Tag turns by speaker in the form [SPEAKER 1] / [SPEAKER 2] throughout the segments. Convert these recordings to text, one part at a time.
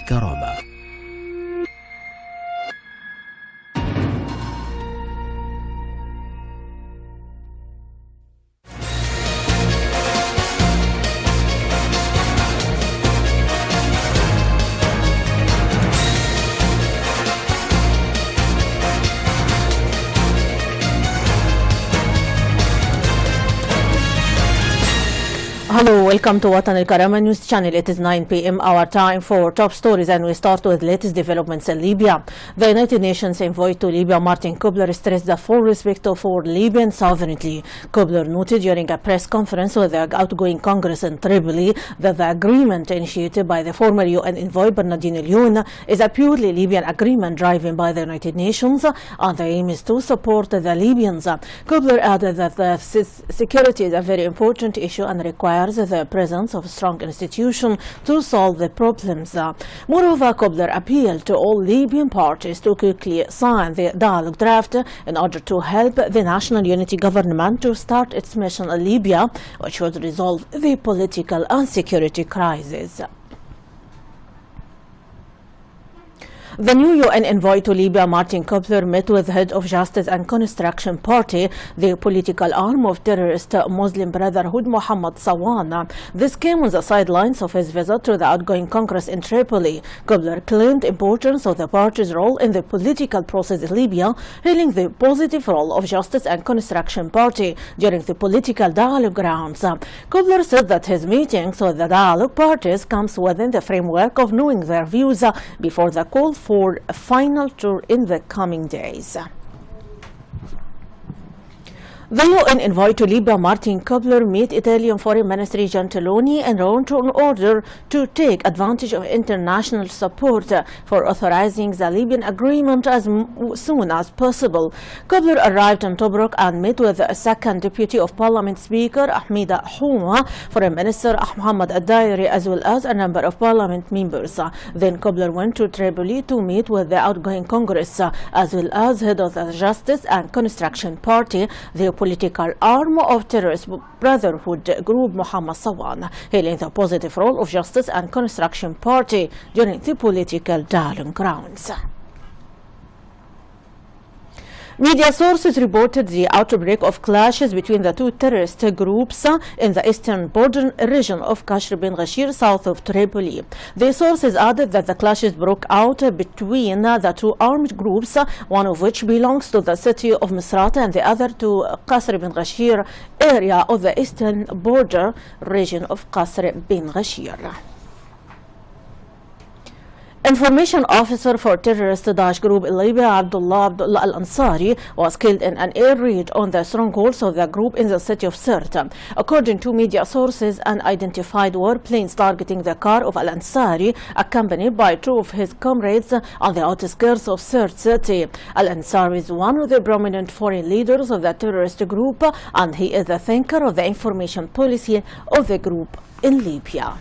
[SPEAKER 1] كرامة.
[SPEAKER 2] Hello, welcome to Watan al-Karama News Channel. It is 9 p.m. our time for top stories, and we start with latest developments in Libya. The United Nations envoy to Libya, Martin Kobler, stressed the full respect for Libyan sovereignty. Kobler noted during a press conference with the outgoing Congress in Tripoli that the agreement initiated by the former UN envoy Bernardino Leon is a purely Libyan agreement driven by the United Nations, and the aim is to support the Libyans. Kobler added that the security is a very important issue and requires the presence of a strong institution to solve the problems. Moreover, Kobler appealed to all Libyan parties to quickly sign the dialogue draft in order to help the national unity government to start its mission in Libya, which would resolve the political and security crisis. The new UN envoy to Libya, Martin Kobler, met with the head of Justice and Construction Party, the political arm of terrorist Muslim Brotherhood, Mohammed Sawan. This came on the sidelines of his visit to the outgoing Congress in Tripoli. Kobler claimed the importance of the party's role in the political process in Libya, hailing the positive role of Justice and Construction Party during the political dialogue rounds. Kobler said that his meetings with the dialogue parties comes within the framework of knowing their views before the call for a final tour in the coming days. The UN envoy to Libya, Martin Kobler, met Italian Foreign Minister Gentiloni in Rome in order to take advantage of international support for authorizing the Libyan agreement as soon as possible. Kobler arrived in Tobruk and met with the second Deputy of Parliament Speaker Ahmida Houma, Foreign Minister Mohammed Al-Dairi, as well as a number of Parliament members. Then Kobler went to Tripoli to meet with the outgoing Congress, as well as head of the Justice and Construction Party, the political arm of terrorist Brotherhood group Mohammed Sawan, hailing the positive role of Justice and Construction Party during the political dialogue rounds. Media sources reported the outbreak of clashes between the two terrorist groups in the eastern border region of Kashr bin Ghashir, south of Tripoli. The sources added that the clashes broke out between the two armed groups, one of which belongs to the city of Misrata and the other to Kasr bin Ghashir area of the eastern border region of Kasr bin Ghashir. Information officer for terrorist Daesh group in Libya, Abdullah Al-Ansari, was killed in an air raid on the strongholds of the group in the city of Sirte. According to media sources, unidentified warplanes targeting the car of Al-Ansari, accompanied by two of his comrades on the outskirts of Sirte city. Al-Ansari is one of the prominent foreign leaders of the terrorist group, and he is the thinker of the information policy of the group in Libya.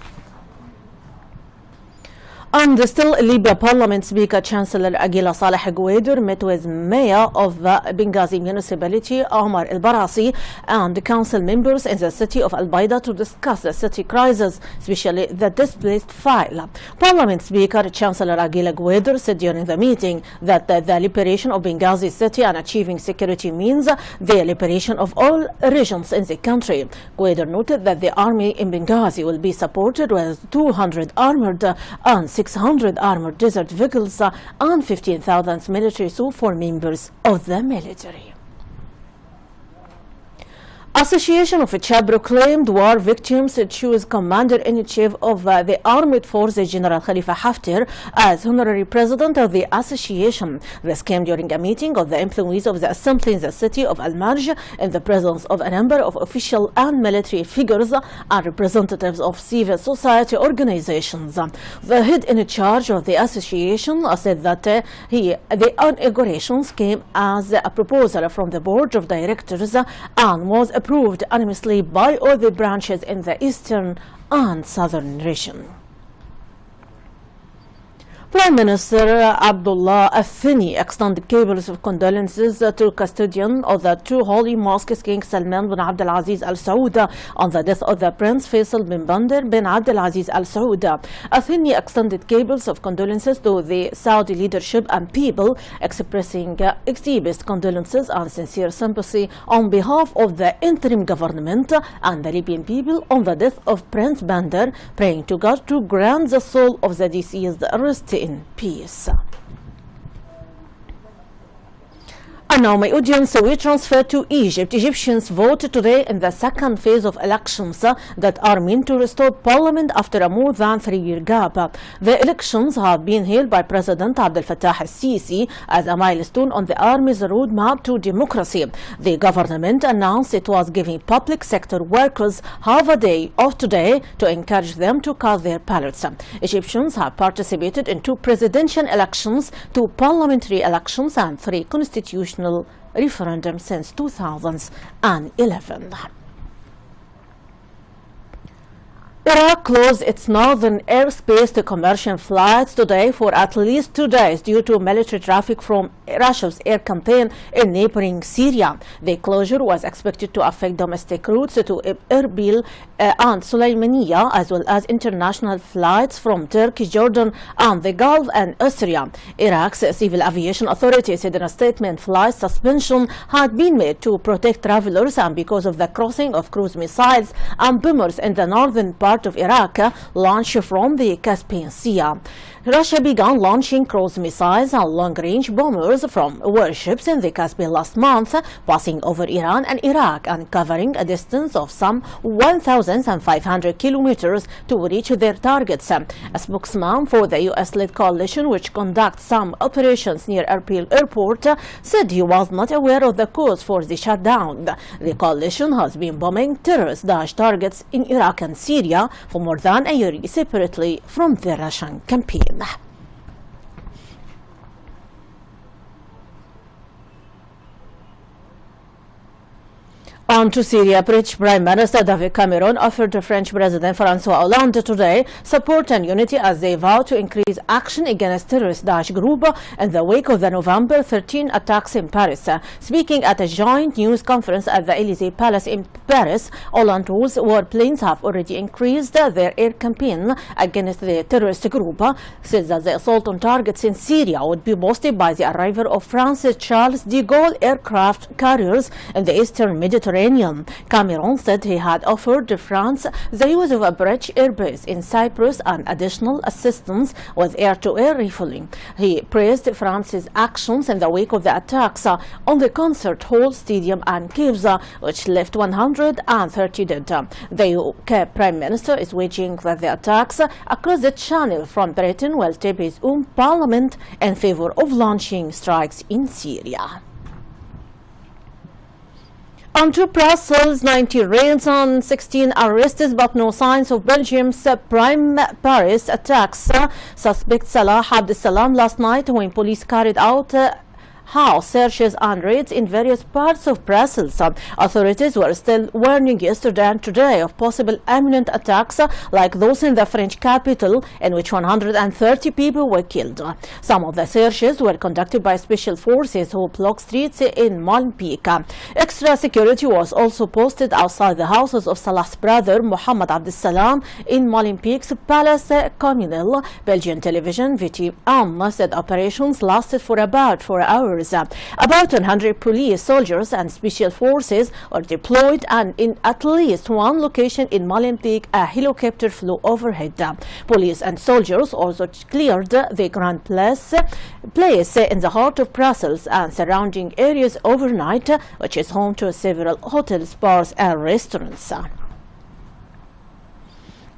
[SPEAKER 2] And still, Libya Parliament Speaker Chancellor Aguila Saleh Guaider met with Mayor of Benghazi Municipality Omar El-Barasi and council members in the city of Al-Baidah to discuss the city crisis, especially the displaced file. Parliament Speaker Chancellor Aguila Guaider said during the meeting that the liberation of Benghazi city and achieving security means the liberation of all regions in the country. Guaider noted that the army in Benghazi will be supported with 200 armored and 600 armored desert vehicles and 15,000 military suits for members of the military. Association of Chad proclaimed war victims choose Commander-in-Chief of the Armed Forces General Khalifa Haftar as honorary president of the association. This came during a meeting of the employees of the assembly in the city of Al-Marj in the presence of a number of official and military figures and representatives of civil society organizations. The head in charge of the association said that the inaugurations came as a proposal from the board of directors and was approved unanimously by all the branches in the eastern and southern region. Prime Minister Abdullah Al-Thani extended cables of condolences to custodian of the two holy mosques, King Salman bin Abdul Aziz Al Saud, on the death of the Prince Faisal bin Bandar bin Abdul Aziz Al Saud. Al-Thani extended cables of condolences to the Saudi leadership and people, expressing deepest condolences and sincere sympathy on behalf of the interim government and the Libyan people on the death of Prince Bandar, praying to God to grant the soul of the deceased rest in peace. And now, my audience, we transfer to Egypt. Egyptians voted today in the second phase of elections that are meant to restore parliament after a more than 3-year gap. The elections have been hailed by President Abdel Fattah al-Sisi as a milestone on the army's roadmap to democracy. The government announced it was giving public sector workers half a day off today to encourage them to cast their ballots. Egyptians have participated in 2 presidential elections, 2 parliamentary elections, and 3 constitutional referendum since 2011. Iraq closed its northern airspace to commercial flights today for at least 2 days due to military traffic from Russia's air campaign in neighboring Syria. The closure was expected to affect domestic routes to Erbil and Sulaymaniyah, as well as international flights from Turkey, Jordan, and the Gulf and Austria. Iraq's Civil Aviation Authority said in a statement flight suspension had been made to protect travelers and because of the crossing of cruise missiles and bombers in the northern part of Iraq launched from the Caspian Sea. Russia began launching cruise missiles and long-range bombers from warships in the Caspian last month, passing over Iran and Iraq and covering a distance of some 1,500 kilometers to reach their targets. A spokesman for the U.S.-led coalition, which conducts some operations near Erbil Airport, said he was not aware of the cause for the shutdown. The coalition has been bombing terrorist Daesh targets in Iraq and Syria for more than a year separately from the Russian campaign. On to Syria, British Prime Minister David Cameron offered the French President François Hollande today support and unity as they vow to increase action against terrorist Daesh group in the wake of the November 13 attacks in Paris. Speaking at a joint news conference at the Élysée Palace in Paris, Hollande rules warplanes have already increased their air campaign against the terrorist group, says that the assault on targets in Syria would be boosted by the arrival of France's Charles de Gaulle aircraft carriers in the eastern Mediterranean. Cameron said he had offered France the use of a British airbase in Cyprus and additional assistance with air-to-air refueling. He praised France's actions in the wake of the attacks on the concert hall, stadium and caves, which left 130 dead. The UK Prime Minister is waging the attacks across the channel from Britain will tip his own parliament in favor of launching strikes in Syria. On to Brussels, 90 raids on 16 arrested, but no signs of Belgium's prime Paris attacks. Suspect Salah Abdeslam last night when police carried out house searches and raids in various parts of Brussels. Authorities were still warning yesterday and today of possible imminent attacks like those in the French capital, in which 130 people were killed. Some of the searches were conducted by special forces who blocked streets in Molenbeek. Extra security was also posted outside the houses of Salah's brother Mohammed Abdeslam in Molenbeek's Palace Communal. Belgian television VTM said operations lasted for about 4 hours. About 100 police, soldiers and special forces were deployed, and in at least one location in Molenbeek a helicopter flew overhead. Police and soldiers also cleared the Grand Place in the heart of Brussels and surrounding areas overnight, which is home to several hotels, bars and restaurants.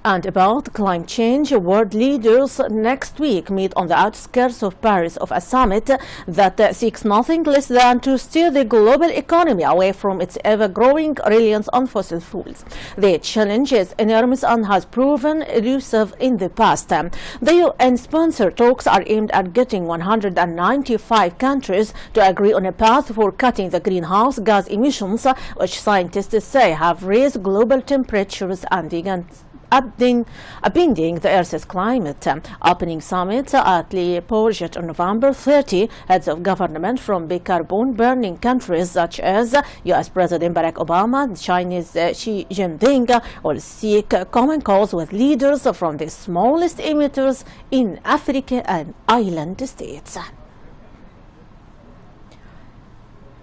[SPEAKER 2] And about climate change, world leaders next week meet on the outskirts of Paris of a summit that seeks nothing less than to steer the global economy away from its ever-growing reliance on fossil fuels. The challenge is enormous and has proven elusive in the past. The UN-sponsored talks are aimed at getting 195 countries to agree on a path for cutting the greenhouse gas emissions, which scientists say have raised global temperatures and upending the Earth's climate. Opening summit at the Bourget on November 30, heads of government from big carbon-burning countries such as U.S. President Barack Obama and Chinese Xi Jinping will seek common cause with leaders from the smallest emitters in Africa and island states.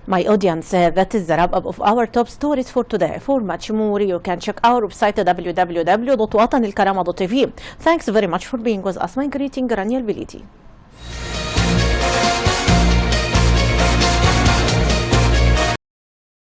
[SPEAKER 2] My audience, that is the wrap-up of our top stories for today. For much more, you can check our website www.watanilkarama.tv. Thanks very much for being with us. My greeting, Rانيا البليدى.